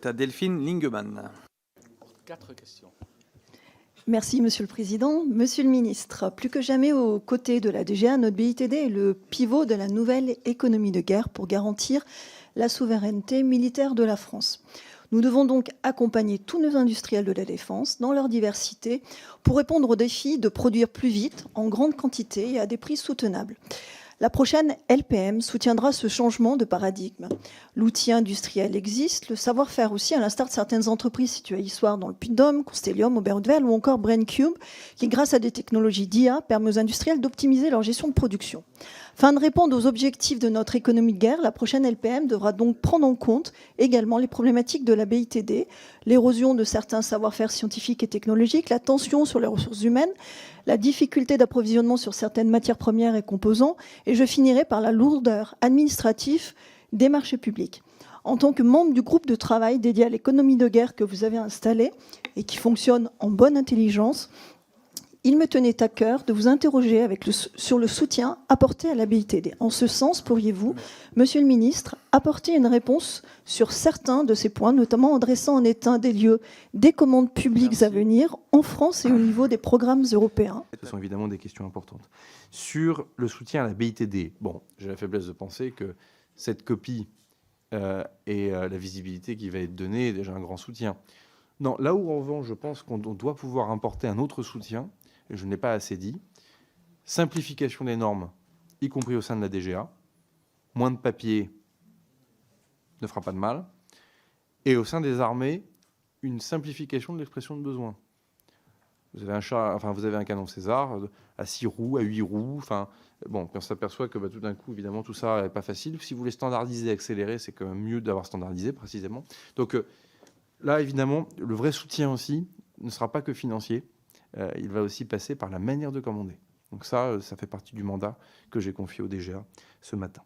est à Delphine Lingemann. 4 questions. Merci, Monsieur le Président. Monsieur le Ministre, plus que jamais aux côtés de la DGA, notre BITD est le pivot de la nouvelle économie de guerre pour garantir la souveraineté militaire de la France. Nous devons donc accompagner tous nos industriels de la défense dans leur diversité pour répondre au défi de produire plus vite, en grande quantité et à des prix soutenables. La prochaine LPM soutiendra ce changement de paradigme. L'outil industriel existe, le savoir-faire aussi, à l'instar de certaines entreprises situées à Issoire dans le Puy-de-Dôme, Constellium, Aubert-Hautevelle ou encore BrainCube, qui, grâce à des technologies d'IA, permet aux industriels d'optimiser leur gestion de production. Afin de répondre aux objectifs de notre économie de guerre, la prochaine LPM devra donc prendre en compte également les problématiques de la BITD, l'érosion de certains savoir-faire scientifiques et technologiques, la tension sur les ressources humaines, la difficulté d'approvisionnement sur certaines matières premières et composants, et je finirai par la lourdeur administrative des marchés publics. En tant que membre du groupe de travail dédié à l'économie de guerre que vous avez installé et qui fonctionne en bonne intelligence, il me tenait à cœur de vous interroger sur le soutien apporté à la BITD. En ce sens, pourriez-vous, Monsieur le Ministre, apporter une réponse sur certains de ces points, notamment en dressant en état des lieux des commandes publiques à venir en France et au niveau des programmes européens? Ce sont évidemment des questions importantes. Sur le soutien à la BITD, bon, j'ai la faiblesse de penser que cette copie et la visibilité qui va être donnée est déjà un grand soutien. Non, là où en revanche, je pense qu'on doit pouvoir importer un autre soutien, et je ne l'ai pas assez dit, simplification des normes, y compris au sein de la DGA, moins de papier ne fera pas de mal, et au sein des armées, une simplification de l'expression de besoin. Vous avez un canon César à 6 roues, à 8 roues. Enfin, bon, on s'aperçoit que tout d'un coup, évidemment, tout ça n'est pas facile. Si vous voulez standardiser, accélérer, c'est quand même mieux d'avoir standardisé précisément. Donc là, évidemment, le vrai soutien aussi ne sera pas que financier. Il va aussi passer par la manière de commander. Donc ça fait partie du mandat que j'ai confié au DGA ce matin.